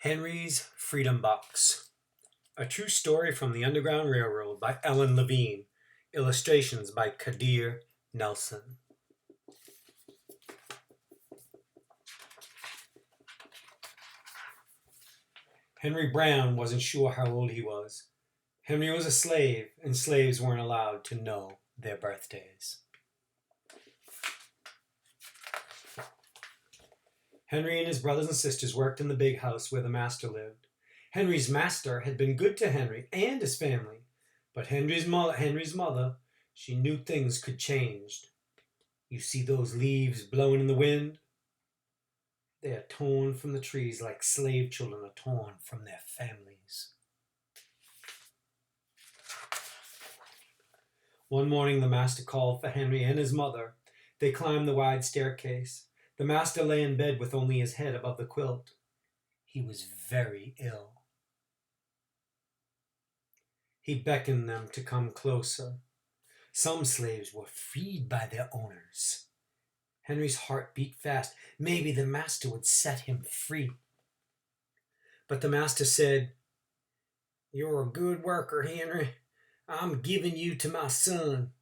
Henry's Freedom Box. A true story from the Underground Railroad by Ellen Levine. Illustrations by Kadir Nelson. Henry Brown wasn't sure how old he was. Henry was a slave, and slaves weren't allowed to know their birthdays. Henry and his brothers and sisters worked in the big house where the master lived. Henry's master had been good to Henry and his family, but Henry's mother, she knew things could change. You see those leaves blowing in the wind? They are torn from the trees like slave children are torn from their families. One morning the master called for Henry and his mother. They climbed the wide staircase. The master lay in bed with only his head above the quilt. He was very ill. He beckoned them to come closer. Some slaves were freed by their owners. Henry's heart beat fast. Maybe the master would set him free. But the master said, "You're a good worker, Henry. I'm giving you to my son.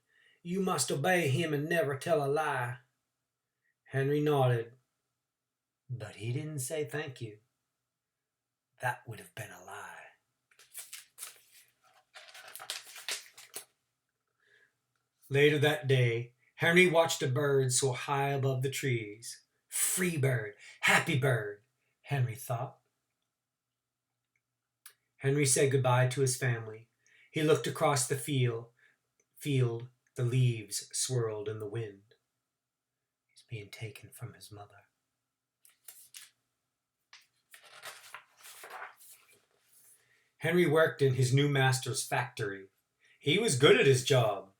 You must obey him and never tell a lie." Henry nodded, but he didn't say thank you. That would have been a lie. Later that day, Henry watched a bird soar high above the trees. Free bird, happy bird, Henry thought. Henry said goodbye to his family. He looked across the field. The leaves swirled in the wind. He's being taken from his mother. Henry worked in his new master's factory. He was good at his job.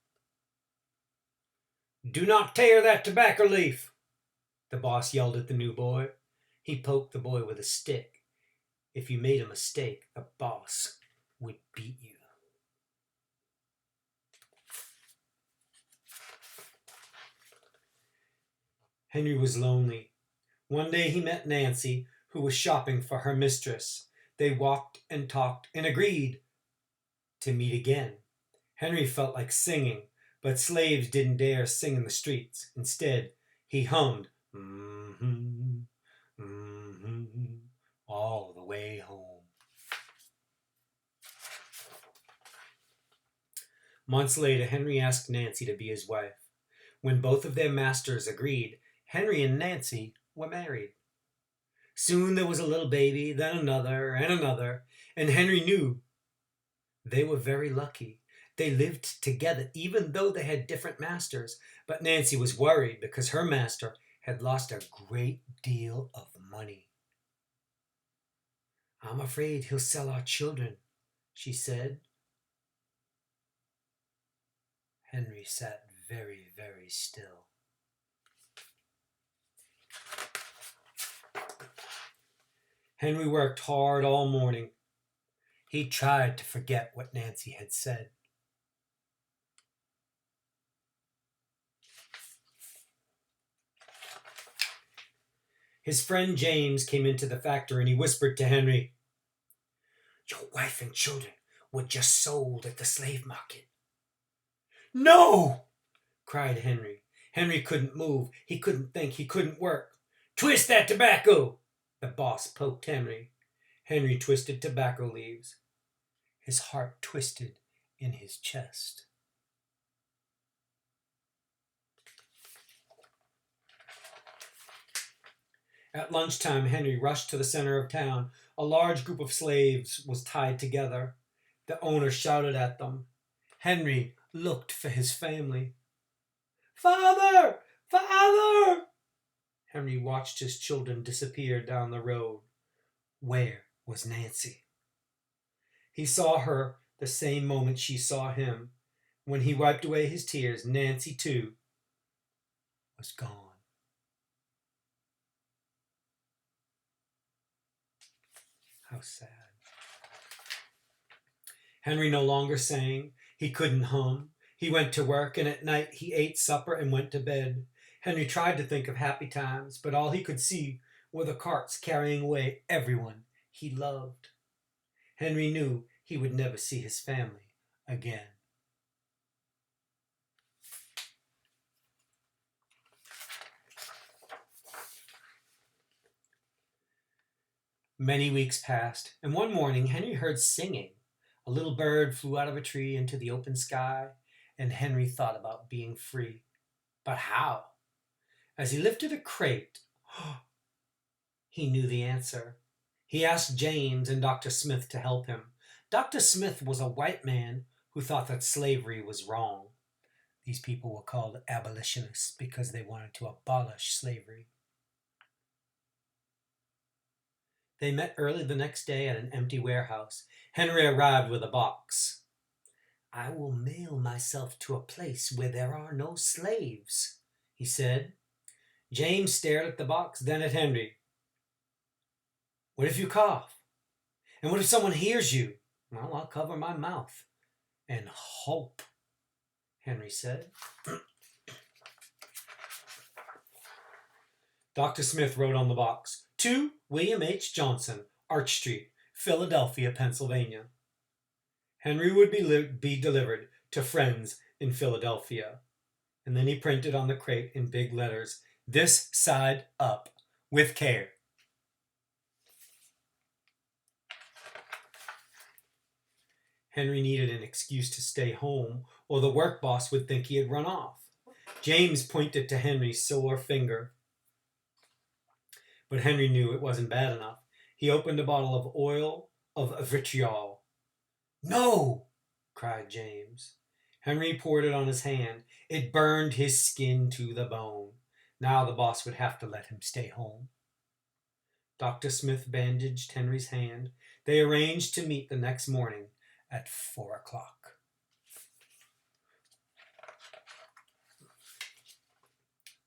"Do not tear that tobacco leaf," the boss yelled at the new boy. He poked the boy with a stick. If you made a mistake, the boss would beat you. Henry was lonely. One day he met Nancy, who was shopping for her mistress. They walked and talked and agreed to meet again. Henry felt like singing, but slaves didn't dare sing in the streets. Instead, he hummed, "Mm-hmm, mm-hmm," all the way home. Months later, Henry asked Nancy to be his wife. When both of their masters agreed, Henry and Nancy were married. Soon there was a little baby, then another, and Henry knew they were very lucky. They lived together even though they had different masters, but Nancy was worried because her master had lost a great deal of money. "I'm afraid he'll sell our children," she said. Henry sat very, very still. Henry worked hard all morning. He tried to forget what Nancy had said. His friend James came into the factory and he whispered to Henry, "Your wife and children were just sold at the slave market." "No!" cried Henry. Henry couldn't move. He couldn't think. He couldn't work. "Twist that tobacco!" the boss poked Henry. Henry twisted tobacco leaves. His heart twisted in his chest. At lunchtime, Henry rushed to the center of town. A large group of slaves was tied together. The owner shouted at them. Henry looked for his family. "Father! Father!" Henry watched his children disappear down the road. Where was Nancy? He saw her the same moment she saw him. When he wiped away his tears, Nancy, too, was gone. How sad. Henry no longer sang. He couldn't hum. He went to work, and at night he ate supper and went to bed. Henry tried to think of happy times, but all he could see were the carts carrying away everyone he loved. Henry knew he would never see his family again. Many weeks passed, and one morning Henry heard singing. A little bird flew out of a tree into the open sky, and Henry thought about being free. But how? As he lifted a crate, he knew the answer. He asked James and Dr. Smith to help him. Dr. Smith was a white man who thought that slavery was wrong. These people were called abolitionists because they wanted to abolish slavery. They met early the next day at an empty warehouse. Henry arrived with a box. "I will mail myself to a place where there are no slaves," he said. James stared at the box, then at Henry. "What if you cough? And what if someone hears you?" "Well, I'll cover my mouth and hope," Henry said. Dr. Smith wrote on the box, "To William H. Johnson, Arch Street, Philadelphia, Pennsylvania." Henry would be delivered to friends in Philadelphia. And then he printed on the crate in big letters, "This side up, with care." Henry needed an excuse to stay home, or the work boss would think he had run off. James pointed to Henry's sore finger. But Henry knew it wasn't bad enough. He opened a bottle of oil of vitriol. "No!" cried James. Henry poured it on his hand. It burned his skin to the bone. Now the boss would have to let him stay home. Dr. Smith bandaged Henry's hand. They arranged to meet the next morning at 4 o'clock.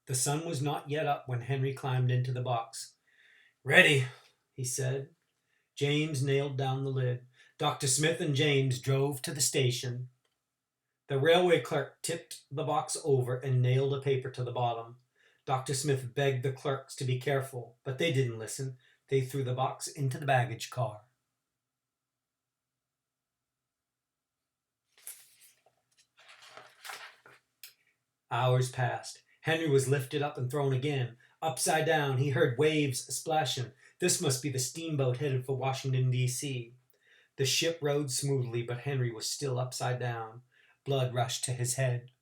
The sun was not yet up when Henry climbed into the box. "Ready," he said. James nailed down the lid. Dr. Smith and James drove to the station. The railway clerk tipped the box over and nailed a paper to the bottom. Dr. Smith begged the clerks to be careful, but they didn't listen. They threw the box into the baggage car. Hours passed. Henry was lifted up and thrown again. Upside down, he heard waves splashing. This must be the steamboat headed for Washington, D.C. The ship rode smoothly, but Henry was still upside down. Blood rushed to his head.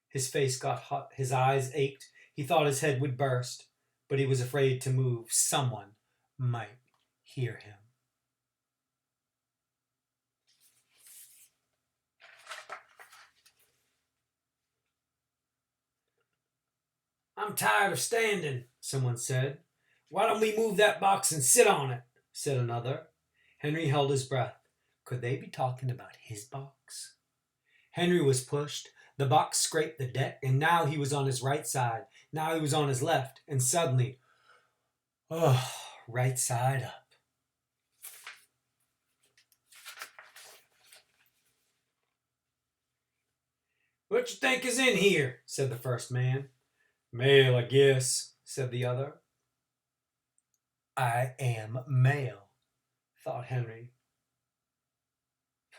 His face got hot. His eyes ached. He thought his head would burst, but he was afraid to move. Someone might hear him. "I'm tired of standing," someone said. "Why don't we move that box and sit on it?" said another. Henry held his breath. Could they be talking about his box? Henry was pushed. The box scraped the deck, and now he was on his right side. Now he was on his left, and suddenly, right side up. "What you think is in here?" said the first man. "Mail, I guess," said the other. "I am mail," thought Henry.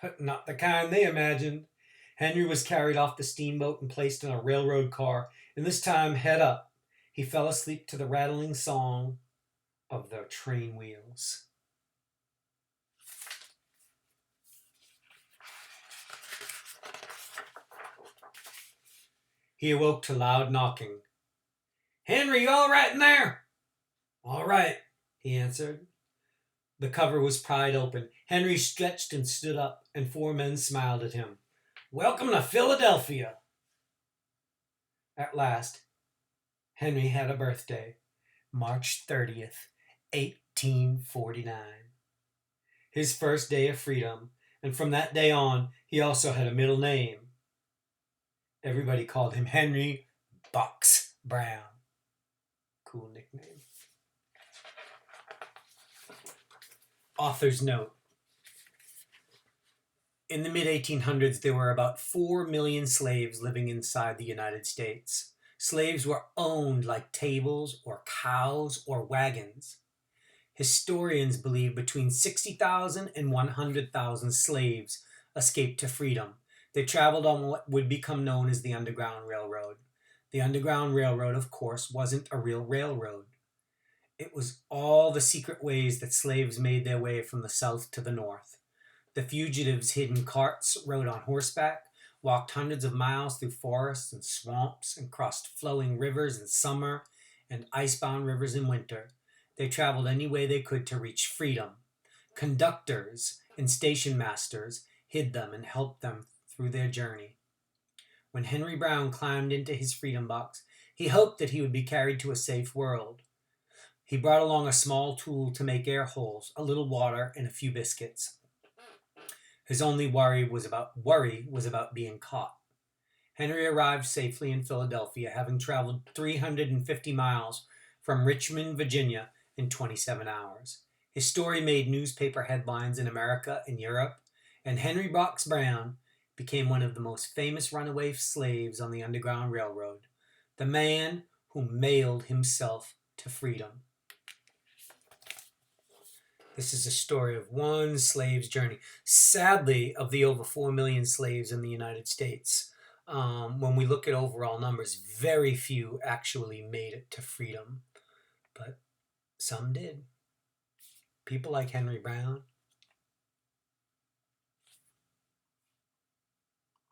But not the kind they imagined. Henry was carried off the steamboat and placed in a railroad car, and this time head up. He fell asleep to the rattling song of the train wheels. He awoke to loud knocking. "Henry, you all right in there?" "All right," he answered. The cover was pried open. Henry stretched and stood up, and 4 men smiled at him. "Welcome to Philadelphia." At last, Henry had a birthday, March 30th, 1849. His first day of freedom, and from that day on, he also had a middle name. Everybody called him Henry Box Brown. Cool nickname. Author's note. In the mid-1800s, there were about 4 million slaves living inside the United States. Slaves were owned like tables or cows or wagons. Historians believe between 60,000 and 100,000 slaves escaped to freedom. They traveled on what would become known as the Underground Railroad. The Underground Railroad, of course, wasn't a real railroad. It was all the secret ways that slaves made their way from the south to the north. The fugitives hid in carts, rode on horseback, walked hundreds of miles through forests and swamps, and crossed flowing rivers in summer and icebound rivers in winter. They traveled any way they could to reach freedom. Conductors and station masters hid them and helped them through their journey. When Henry Brown climbed into his freedom box, he hoped that he would be carried to a safe world. He brought along a small tool to make air holes, a little water, and a few biscuits. His only worry was about being caught. Henry arrived safely in Philadelphia, having traveled 350 miles from Richmond, Virginia, in 27 hours. His story made newspaper headlines in America and Europe, and Henry Box Brown became one of the most famous runaway slaves on the Underground Railroad, the man who mailed himself to freedom. This is a story of one slave's journey. Sadly, of the over 4 million slaves in the United States, when we look at overall numbers, very few actually made it to freedom, but some did. People like Henry Brown